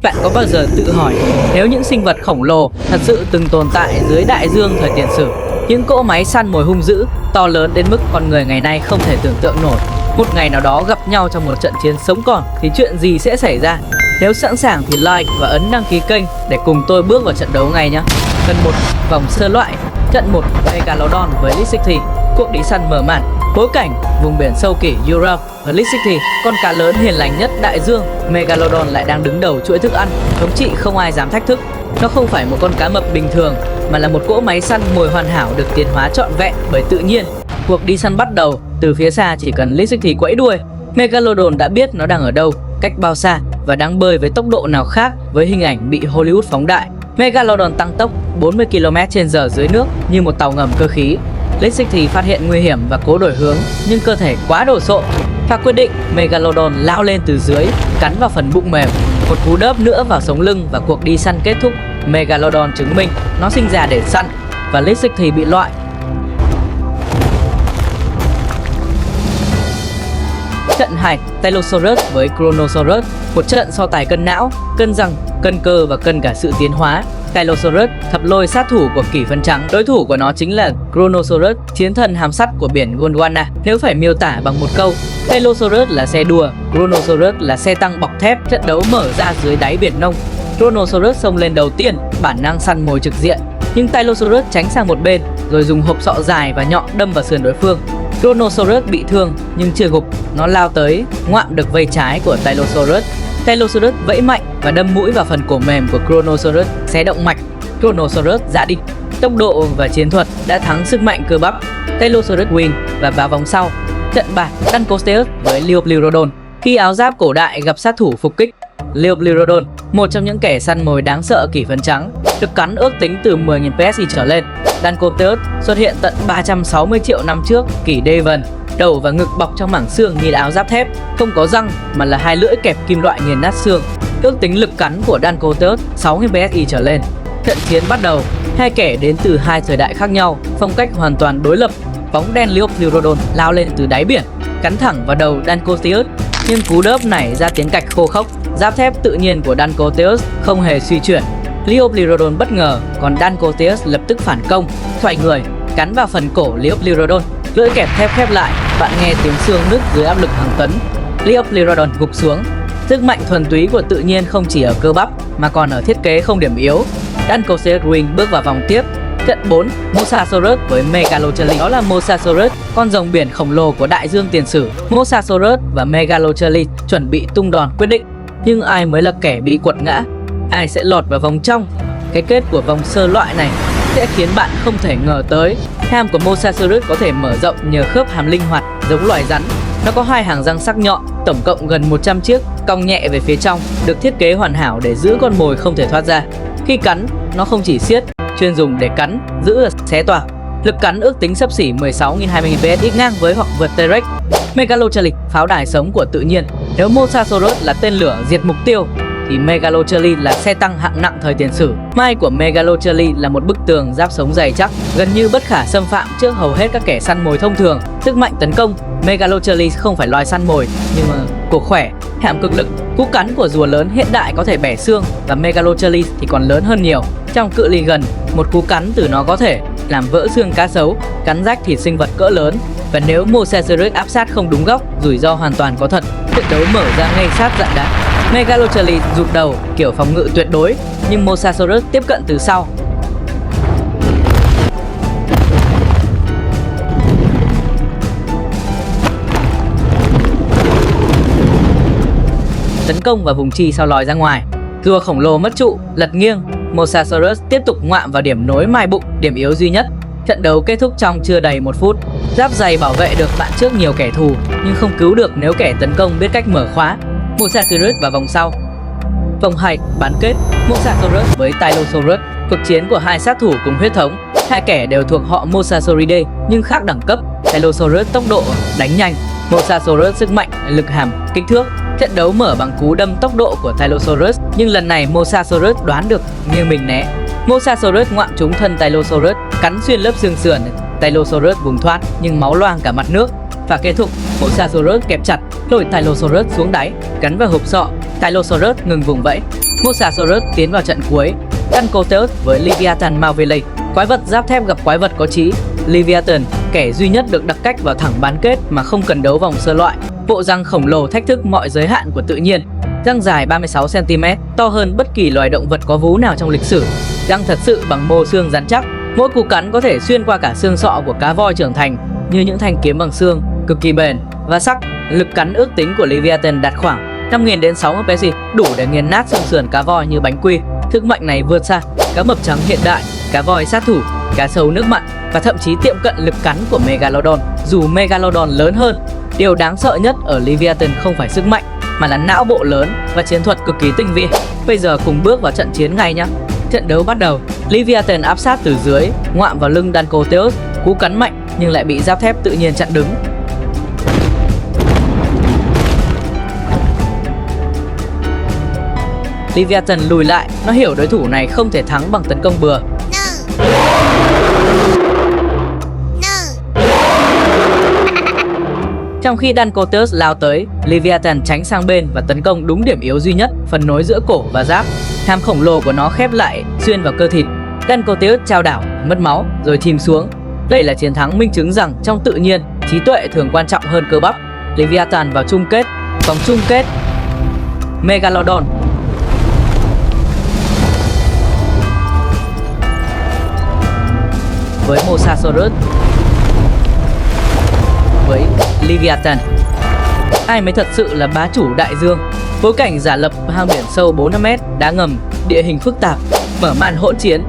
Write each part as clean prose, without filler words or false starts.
Bạn có bao giờ tự hỏi, nếu những sinh vật khổng lồ thật sự từng tồn tại dưới đại dương thời tiền sử, những cỗ máy săn mồi hung dữ, to lớn đến mức con người ngày nay không thể tưởng tượng nổi, một ngày nào đó gặp nhau trong một trận chiến sống còn thì chuyện gì sẽ xảy ra? Nếu sẵn sàng thì like và ấn đăng ký kênh để cùng tôi bước vào trận đấu ngay nhé. Phần 1, vòng sơ loại. Trận 1, Megalodon với Lead City. Cuộc đi săn mở màn. Bối cảnh, vùng biển sâu kỷ Europe và Lead City, con cá lớn hiền lành nhất đại dương. Megalodon lại đang đứng đầu chuỗi thức ăn, thống trị không ai dám thách thức. Nó không phải một con cá mập bình thường, mà là một cỗ máy săn mồi hoàn hảo được tiến hóa trọn vẹn bởi tự nhiên. Cuộc đi săn bắt đầu, từ phía xa chỉ cần Lead City quẫy đuôi, Megalodon đã biết nó đang ở đâu, cách bao xa và đang bơi với tốc độ nào khác với hình ảnh bị Hollywood phóng đại. Megalodon tăng tốc 40 km/h dưới nước như một tàu ngầm cơ khí. Lead City phát hiện nguy hiểm và cố đổi hướng, nhưng cơ thể quá đồ sộ. Và quyết định, Megalodon lao lên từ dưới, cắn vào phần bụng mềm. Một cú đớp nữa vào sống lưng và cuộc đi săn kết thúc. Megalodon chứng minh nó sinh ra để săn và Lead City bị loại. Trận 2, Tylosaurus với Kronosaurus. Một trận so tài cân não, cân răng, cân cơ và cân cả sự tiến hóa. Tylosaurus, thập lôi sát thủ của kỷ phấn trắng. Đối thủ của nó chính là Kronosaurus, chiến thần hàm sắt của biển Gondwana. Nếu phải miêu tả bằng một câu, Tylosaurus là xe đua, Kronosaurus là xe tăng bọc thép. Trận đấu mở ra dưới đáy biển nông. Kronosaurus xông lên đầu tiên, bản năng săn mồi trực diện. Nhưng Tylosaurus tránh sang một bên, rồi dùng hộp sọ dài và nhọn đâm vào sườn đối phương. Kronosaurus bị thương nhưng chưa gục, nó lao tới, ngoạm được vây trái của Tylosaurus. Tylosaurus vẫy mạnh và đâm mũi vào phần cổ mềm của Kronosaurus, xé động mạch. Kronosaurus giã địch. Tốc độ và chiến thuật đã thắng sức mạnh cơ bắp. Tylosaurus win và vào vòng sau. Trận 3, Dancosteus với Liopleurodon. Khi áo giáp cổ đại gặp sát thủ phục kích, Liopleurodon, một trong những kẻ săn mồi đáng sợ kỷ phấn trắng, được cắn ước tính từ 10.000 PSI trở lên. Dancosteus xuất hiện tận 360 triệu năm trước kỷ Devon, đầu và ngực bọc trong mảng xương như áo giáp thép, không có răng mà là hai lưỡi kẹp kim loại nghiền nát xương. Ước tính lực cắn của Dancosteus 6.000 PSI trở lên. Trận chiến bắt đầu, hai kẻ đến từ hai thời đại khác nhau, phong cách hoàn toàn đối lập. Bóng đen Liopleurodon lao lên từ đáy biển, cắn thẳng vào đầu Dancosteus, nhưng cú đớp nảy ra tiếng cạch khô khốc. Giáp thép tự nhiên của Dancosteus không hề suy chuyển. Liopleurodon bất ngờ, còn Dancosteus lập tức phản công, xoay người, cắn vào phần cổ Liopleurodon. Lưỡi kẹp thép khép lại, bạn nghe tiếng xương nứt dưới áp lực hàng tấn. Liopleurodon gục xuống. Sức mạnh thuần túy của tự nhiên không chỉ ở cơ bắp mà còn ở thiết kế không điểm yếu. Dancosteus win bước vào vòng tiếp. Trận 4, Mosasaurus với Megalochili. Đó là Mosasaurus, con rồng biển khổng lồ của đại dương tiền sử. Mosasaurus và Megalochili chuẩn bị tung đòn quyết định. Nhưng ai mới là kẻ bị quật ngã? Ai sẽ lọt vào vòng trong? Cái kết của vòng sơ loại này sẽ khiến bạn không thể ngờ tới. Hàm của Mosasaurus có thể mở rộng nhờ khớp hàm linh hoạt giống loài rắn. Nó có hai hàng răng sắc nhọn, tổng cộng gần 100 chiếc, cong nhẹ về phía trong, được thiết kế hoàn hảo để giữ con mồi không thể thoát ra. Khi cắn, nó không chỉ siết, chuyên dùng để cắn, giữ và xé toạc. Lực cắn ước tính xấp xỉ 16.000-20.000 PSI, ngang với hoặc vượt T-Rex. Megalochili, pháo đài sống của tự nhiên. Nếu Mosasaurus là tên lửa diệt mục tiêu, thì Megalochili là xe tăng hạng nặng thời tiền sử. Mai của Megalochili là một bức tường giáp sống dày chắc, gần như bất khả xâm phạm trước hầu hết các kẻ săn mồi thông thường. Sức mạnh tấn công, Megalochili không phải loài săn mồi, nhưng mà cổ khỏe, hàm cực lực. Cú cắn của rùa lớn hiện đại có thể bẻ xương, và Megalochili thì còn lớn hơn nhiều. Trong cự ly gần, một cú cắn từ nó có thể làm vỡ xương cá sấu, cắn rách thịt sinh vật cỡ lớn. Và nếu Mosasaurus áp sát không đúng góc, rủi ro hoàn toàn có thật. Trận đấu mở ra ngay sát dạn đá. Megalochili rụt đầu kiểu phòng ngự tuyệt đối, nhưng Mosasaurus tiếp cận từ sau. Tấn công vào vùng chi sau lòi ra ngoài. Rùa khổng lồ mất trụ, lật nghiêng. Mosasaurus tiếp tục ngoạm vào điểm nối mai bụng, điểm yếu duy nhất. Trận đấu kết thúc trong chưa đầy 1 phút. Giáp dày bảo vệ được bạn trước nhiều kẻ thù, nhưng không cứu được nếu kẻ tấn công biết cách mở khóa. Mosasaurus vào vòng sau. Vòng 2, bán kết, Mosasaurus với Tylosaurus. Cuộc chiến của hai sát thủ cùng huyết thống. Hai kẻ đều thuộc họ Mosasauridae nhưng khác đẳng cấp. Tylosaurus tốc độ, đánh nhanh. Mosasaurus sức mạnh, lực hàm, kích thước. Trận đấu mở bằng cú đâm tốc độ của Tylosaurus, nhưng lần này Mosasaurus đoán được nghiêng mình né. Mosasaurus ngoạm trúng thân Tylosaurus, cắn xuyên lớp xương sườn. Tylosaurus vùng thoát nhưng máu loang cả mặt nước. Và kết thúc, Mosasaurus kẹp chặt, lôi Tylosaurus xuống đáy, cắn vào hộp sọ. Tylosaurus ngừng vùng vẫy. Mosasaurus tiến vào trận cuối. Dancoteus với Leviathan Marvelei. Quái vật giáp thép gặp quái vật có trí. Leviathan, kẻ duy nhất được đặt cách vào thẳng bán kết mà không cần đấu vòng sơ loại. Bộ răng khổng lồ thách thức mọi giới hạn của tự nhiên. Răng dài 36 cm, to hơn bất kỳ loài động vật có vú nào trong lịch sử. Răng thật sự bằng mô xương rắn chắc. Mỗi cú cắn có thể xuyên qua cả xương sọ của cá voi trưởng thành như những thanh kiếm bằng xương, cực kỳ bền và sắc. Lực cắn ước tính của Leviathan đạt khoảng 5.000 đến 60 psi, đủ để nghiền nát xương sườn cá voi như bánh quy. Sức mạnh này vượt xa cá mập trắng hiện đại, cá voi sát thủ, cá sấu nước mặn và thậm chí tiệm cận lực cắn của Megalodon, dù Megalodon lớn hơn. Điều đáng sợ nhất ở Leviathan không phải sức mạnh mà là não bộ lớn và chiến thuật cực kỳ tinh vi. Bây giờ cùng bước vào trận chiến ngay nhé. Trận đấu bắt đầu. Leviathan áp sát từ dưới, ngoạm vào lưng Dancoteus, cú cắn mạnh nhưng lại bị giáp thép tự nhiên chặn đứng. Leviathan lùi lại, nó hiểu đối thủ này không thể thắng bằng tấn công bừa. Trong khi Dancoteus lao tới, Leviathan tránh sang bên và tấn công đúng điểm yếu duy nhất, phần nối giữa cổ và giáp. Hàm khổng lồ của nó khép lại, xuyên vào cơ thịt. Dancoteus chao đảo, mất máu, rồi chìm xuống. Đây là chiến thắng minh chứng rằng trong tự nhiên, trí tuệ thường quan trọng hơn cơ bắp. Leviathan vào chung kết, vòng chung kết. Megalodon. Với Mosasaurus, với Leviathan. Ai mới thật sự là bá chủ đại dương? Bối cảnh giả lập hang biển sâu 4-5 m, đá ngầm, địa hình phức tạp, mở màn hỗn chiến.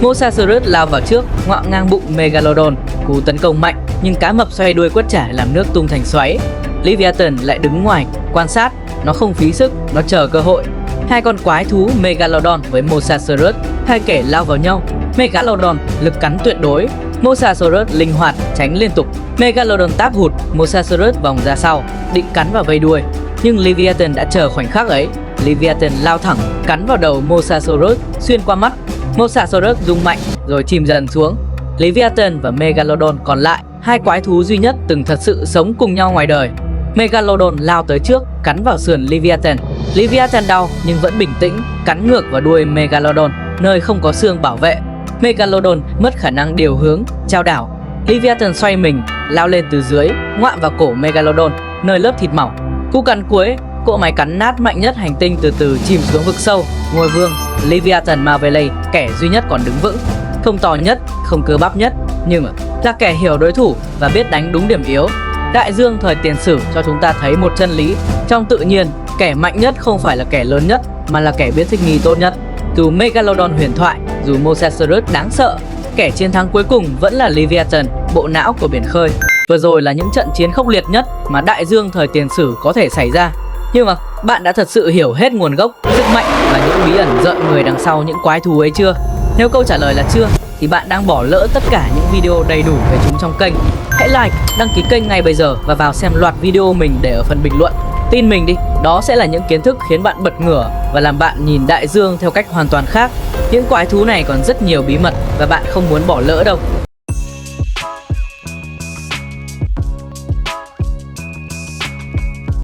Mosasaurus lao vào trước, ngoạm ngang bụng Megalodon, cú tấn công mạnh nhưng cá mập xoay đuôi quất trả làm nước tung thành xoáy. Leviathan lại đứng ngoài quan sát, nó không phí sức, nó chờ cơ hội. Hai con quái thú Megalodon với Mosasaurus, hai kẻ lao vào nhau. Megalodon lực cắn tuyệt đối, Mosasaurus linh hoạt tránh liên tục. Megalodon táp hụt, Mosasaurus vòng ra sau, định cắn vào vây đuôi, nhưng Leviathan đã chờ khoảnh khắc ấy. Leviathan lao thẳng, cắn vào đầu Mosasaurus, xuyên qua mắt. Mosasaurus rung mạnh rồi chìm dần xuống. Leviathan và Megalodon còn lại, hai quái thú duy nhất từng thật sự sống cùng nhau ngoài đời. Megalodon lao tới trước, cắn vào sườn Leviathan. Leviathan đau nhưng vẫn bình tĩnh, cắn ngược vào đuôi Megalodon, nơi không có xương bảo vệ. Megalodon mất khả năng điều hướng, chao đảo. Leviathan xoay mình, lao lên từ dưới, ngoạm vào cổ Megalodon, nơi lớp thịt mỏng. Cú cắn cuối, cỗ máy cắn nát mạnh nhất hành tinh từ từ chìm xuống vực sâu. Ngôi vương Leviathan Marvelei, kẻ duy nhất còn đứng vững, không to nhất, không cơ bắp nhất, nhưng là kẻ hiểu đối thủ và biết đánh đúng điểm yếu. Đại dương thời tiền sử cho chúng ta thấy một chân lý: trong tự nhiên, kẻ mạnh nhất không phải là kẻ lớn nhất mà là kẻ biết thích nghi tốt nhất. Dù Megalodon huyền thoại, dù Mosasaurus đáng sợ, kẻ chiến thắng cuối cùng vẫn là Leviathan, bộ não của biển khơi. Vừa rồi là những trận chiến khốc liệt nhất mà đại dương thời tiền sử có thể xảy ra. Nhưng mà bạn đã thật sự hiểu hết nguồn gốc, sức mạnh và những bí ẩn rợn người đằng sau những quái thú ấy chưa? Nếu câu trả lời là chưa, thì bạn đang bỏ lỡ tất cả những video đầy đủ về chúng trong kênh. Hãy like, đăng ký kênh ngay bây giờ và vào xem loạt video mình để ở phần bình luận. Tin mình đi, đó sẽ là những kiến thức khiến bạn bật ngửa và làm bạn nhìn đại dương theo cách hoàn toàn khác. Những quái thú này còn rất nhiều bí mật và bạn không muốn bỏ lỡ đâu.